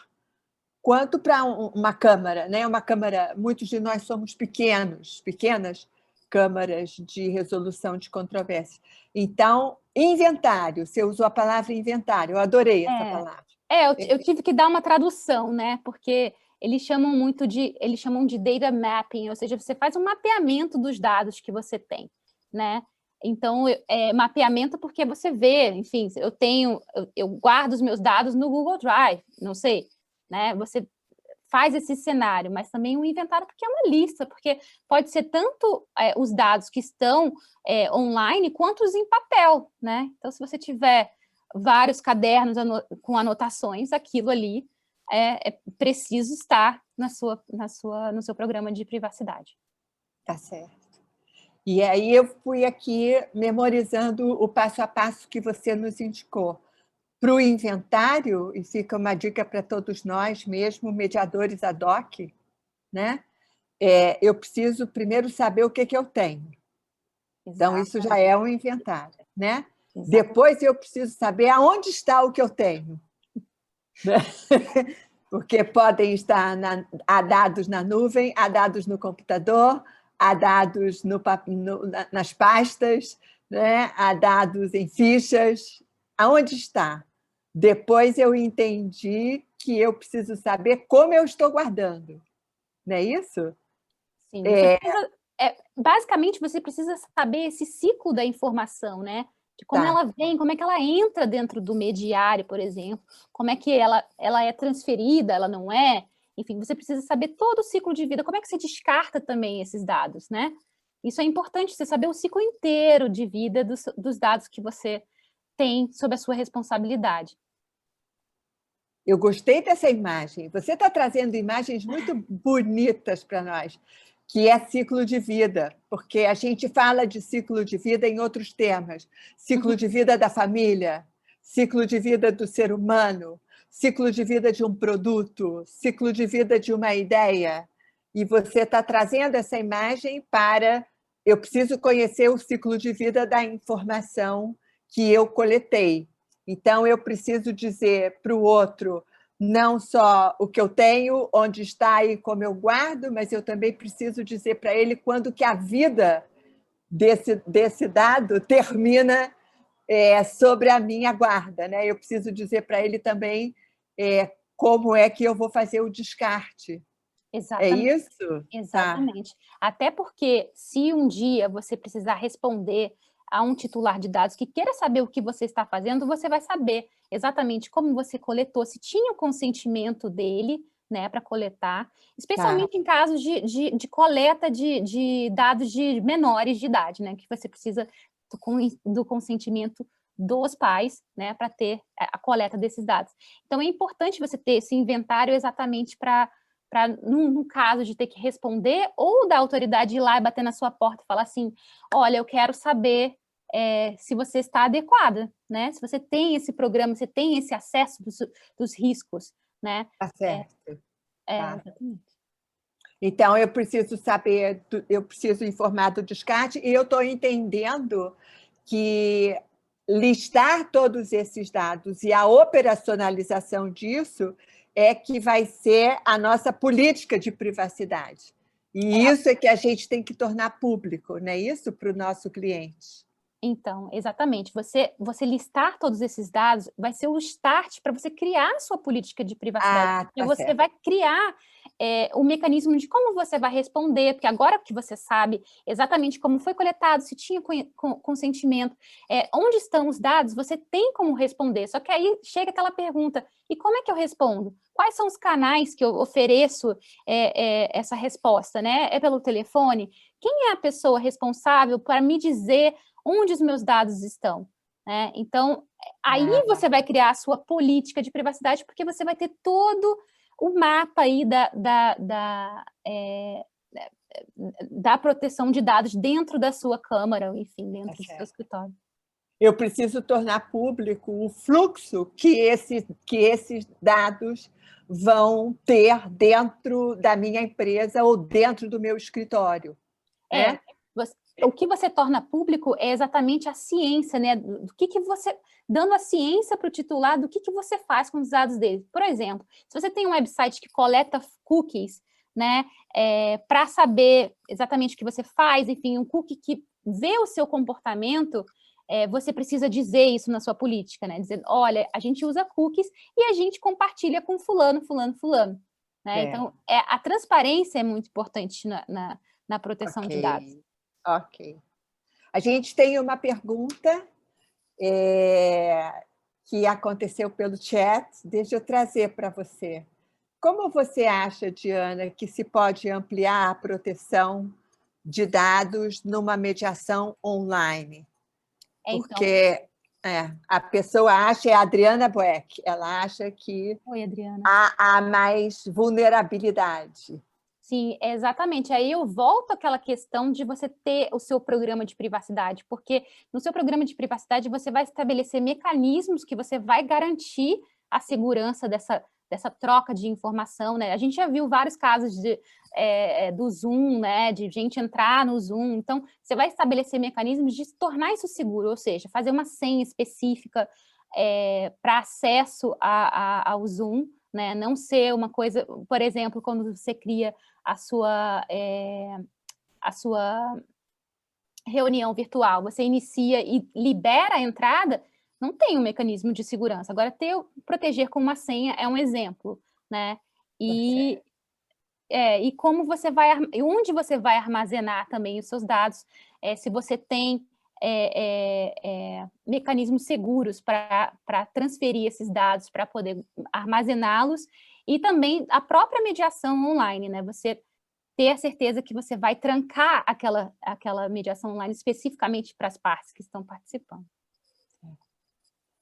quanto para uma câmara, né? Uma câmara, muitos de nós somos pequenas câmaras de resolução de controvérsia. Então, inventário, você usou a palavra inventário, eu adorei essa palavra. Eu tive que dar uma tradução, né? Porque eles chamam de data mapping, ou seja, você faz um mapeamento dos dados que você tem, né? Então, mapeamento porque você vê, enfim, eu guardo os meus dados no Google Drive, não sei, né? Você faz esse cenário, mas também um inventário porque é uma lista, porque pode ser tanto os dados que estão online, quanto os em papel, né? Então, se você tiver vários cadernos com anotações, aquilo ali é preciso estar no seu programa de privacidade. Tá certo. E aí eu fui aqui memorizando o passo a passo que você nos indicou. Para o inventário, e fica uma dica para todos nós, mesmo mediadores ad hoc, né? Eu preciso primeiro saber o que eu tenho. Então, isso já é um inventário, né? Exatamente. Depois eu preciso saber aonde está o que eu tenho. Porque podem estar há dados na nuvem, há dados no computador, há dados nas pastas, né? Há dados em fichas. Aonde está? Depois eu entendi que eu preciso saber como eu estou guardando. Não é isso? Sim. Basicamente, você precisa saber esse ciclo da informação, né? De como ela vem, como é que ela entra dentro do mediário, por exemplo, como é que ela é transferida, ela não é. Enfim, você precisa saber todo o ciclo de vida, como é que você descarta também esses dados, né? Isso é importante, você saber o ciclo inteiro de vida dos dados que você tem sob a sua responsabilidade. Eu gostei dessa imagem. Você está trazendo imagens muito bonitas para nós, que é ciclo de vida, porque a gente fala de ciclo de vida em outros temas. Ciclo de vida da família, ciclo de vida do ser humano, ciclo de vida de um produto, ciclo de vida de uma ideia. E você está trazendo essa imagem para... Eu preciso conhecer o ciclo de vida da informação que eu coletei. Então, eu preciso dizer para o outro não só o que eu tenho, onde está e como eu guardo, mas eu também preciso dizer para ele quando que a vida desse dado termina sobre a minha guarda, né? Eu preciso dizer para ele também como é que eu vou fazer o descarte. Exatamente. É isso? Exatamente. Até porque, se um dia você precisar responder a um titular de dados que queira saber o que você está fazendo, você vai saber exatamente como você coletou, se tinha o consentimento dele, né, para coletar, especialmente em casos de coleta de dados de menores de idade, né, que você precisa do consentimento dos pais, né, para ter a coleta desses dados. Então, é importante você ter esse inventário exatamente para, no caso de ter que responder, ou da autoridade ir lá e bater na sua porta e falar assim, olha, eu quero saber se você está adequada, né? Se você tem esse programa, você tem esse acesso dos riscos, né? Tá certo. Tá. Exatamente. Então, eu preciso saber, eu preciso informar do descarte, e eu estou entendendo que listar todos esses dados e a operacionalização disso é que vai ser a nossa política de privacidade. E isso é que a gente tem que tornar público, não é isso? Para o nosso cliente. Então, exatamente. Você listar todos esses dados vai ser o start para você criar a sua política de privacidade. Tá Você certo. vai criar o mecanismo de como você vai responder, porque agora que você sabe exatamente como foi coletado, se tinha consentimento, onde estão os dados, você tem como responder. Só que aí chega aquela pergunta, e como é que eu respondo? Quais são os canais que eu ofereço essa resposta, né? É pelo telefone? Quem é a pessoa responsável para me dizer onde os meus dados estão, né? Então, aí você vai criar a sua política de privacidade, porque você vai ter todo o mapa aí da proteção de dados dentro da sua câmara, enfim, dentro do seu escritório. Eu preciso tornar público o fluxo que esses dados vão ter dentro da minha empresa ou dentro do meu escritório. Né? O que você torna público é exatamente a ciência, né? Do que você... Dando a ciência para o titular do que você faz com os dados dele. Por exemplo, se você tem um website que coleta cookies, né? Para saber exatamente o que você faz, enfim, um cookie que vê o seu comportamento, você precisa dizer isso na sua política, né? Dizer, olha, a gente usa cookies e a gente compartilha com fulano, fulano, fulano. Né? Então, a transparência é muito importante na proteção de dados. Ok. A gente tem uma pergunta que aconteceu pelo chat, deixa eu trazer para você. Como você acha, Diana, que se pode ampliar a proteção de dados numa mediação online? Porque a pessoa acha, é a Adriana Boeck, ela acha que Oi, Adriana. há mais vulnerabilidade. Sim, exatamente. Aí eu volto àquela questão de você ter o seu programa de privacidade, porque no seu programa de privacidade você vai estabelecer mecanismos que você vai garantir a segurança dessa troca de informação, né? A gente já viu vários casos do Zoom, né? De gente entrar no Zoom. Então, você vai estabelecer mecanismos de tornar isso seguro, ou seja, fazer uma senha específica para acesso ao Zoom, né? Não ser uma coisa, por exemplo, quando você cria a sua reunião virtual, você inicia e libera a entrada, não tem um mecanismo de segurança. Agora, proteger com uma senha é um exemplo, né? E como você vai, onde você vai armazenar também os seus dados, se você tem mecanismos seguros para transferir esses dados, para poder armazená-los, e também a própria mediação online, né? Você ter a certeza que você vai trancar aquela mediação online especificamente para as partes que estão participando.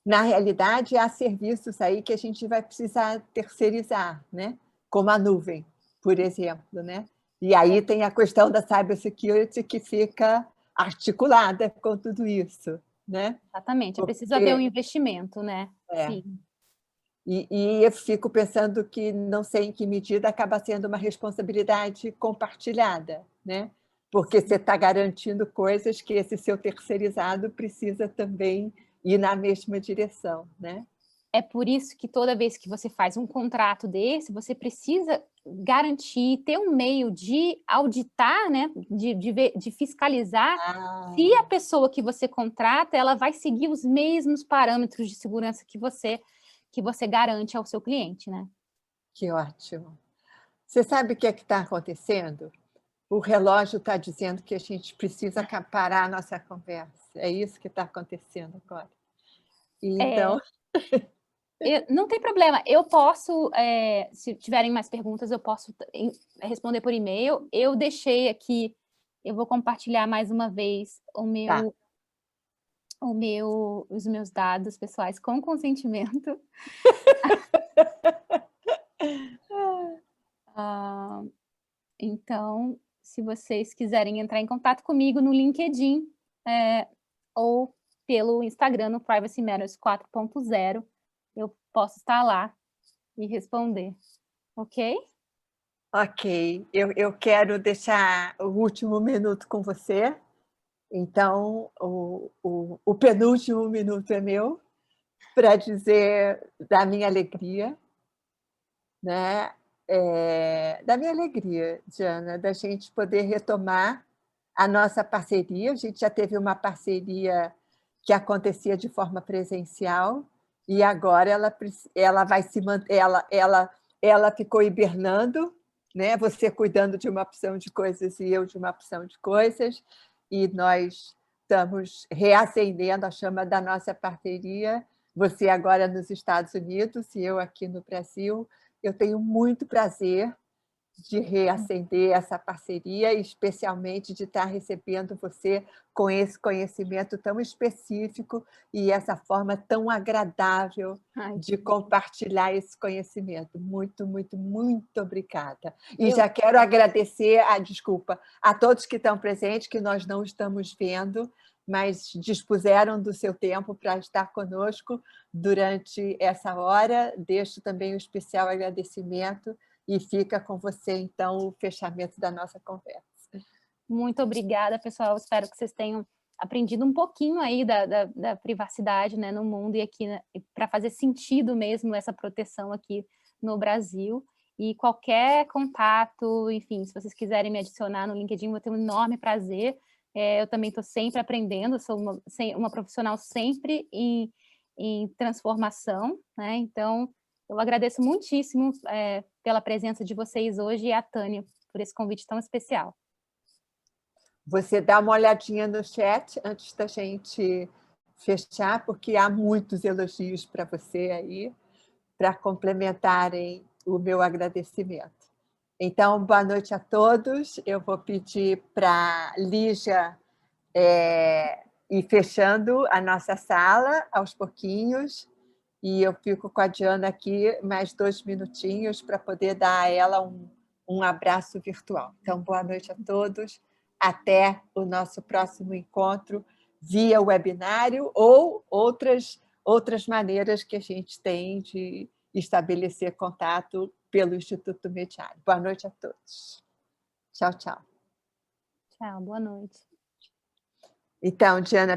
Na realidade, há serviços aí que a gente vai precisar terceirizar, né? Como a nuvem, por exemplo, né? E aí tem a questão da cybersecurity que fica articulada com tudo isso, né? Exatamente, é preciso haver um investimento, né? Sim. E eu fico pensando que não sei em que medida acaba sendo uma responsabilidade compartilhada, né? Porque você está garantindo coisas que esse seu terceirizado precisa também ir na mesma direção, né? É por isso que toda vez que você faz um contrato desse, você precisa garantir, ter um meio de auditar, né? De fiscalizar se a pessoa que você contrata, ela vai seguir os mesmos parâmetros de segurança que você garante ao seu cliente, né? Que ótimo. Você sabe o que está acontecendo? O relógio está dizendo que a gente precisa parar a nossa conversa. É isso que está acontecendo agora. Então, Não tem problema, eu posso, se tiverem mais perguntas, eu posso responder por e-mail. Eu deixei aqui, eu vou compartilhar mais uma vez Tá. os meus dados pessoais com consentimento. Então, se vocês quiserem entrar em contato comigo no LinkedIn, ou pelo Instagram, no Privacy Matters 4.0, eu posso estar lá e responder, ok? Ok, eu quero deixar o último minuto com você. Então, o penúltimo minuto é meu, para dizer da minha alegria, né? Da minha alegria, Diana, da gente poder retomar a nossa parceria. A gente já teve uma parceria que acontecia de forma presencial e agora ela vai se manter, ela ficou hibernando, né? Você cuidando de uma opção de coisas e eu de uma opção de coisas, e nós estamos reacendendo a chama da nossa parceria, você agora nos Estados Unidos e eu aqui no Brasil. Eu tenho muito prazer de reacender essa parceria, especialmente de estar recebendo você com esse conhecimento tão específico e essa forma tão agradável de compartilhar esse conhecimento. Muito, muito, muito obrigada. E já quero agradecer, desculpa, a todos que estão presentes, que nós não estamos vendo, mas dispuseram do seu tempo para estar conosco durante essa hora. Deixo também um especial agradecimento e fica com você, então, o fechamento da nossa conversa. Muito obrigada, pessoal. Espero que vocês tenham aprendido um pouquinho aí da privacidade, né, no mundo, e aqui, né, para fazer sentido mesmo essa proteção aqui no Brasil. E qualquer contato, enfim, se vocês quiserem me adicionar no LinkedIn, vou ter um enorme prazer. Eu também estou sempre aprendendo, sou uma profissional sempre em transformação, né? Então, eu agradeço muitíssimo pela presença de vocês hoje e a Tânia por esse convite tão especial. Você dá uma olhadinha no chat antes da gente fechar, porque há muitos elogios para você aí, para complementarem o meu agradecimento. Então, boa noite a todos. Eu vou pedir para Lígia ir fechando a nossa sala aos pouquinhos, e eu fico com a Diana aqui mais 2 minutinhos para poder dar a ela um abraço virtual. Então, boa noite a todos. Até o nosso próximo encontro via webinário ou outras maneiras que a gente tem de estabelecer contato pelo Instituto Mediário. Boa noite a todos. Tchau, tchau. Tchau, boa noite. Então, Diana,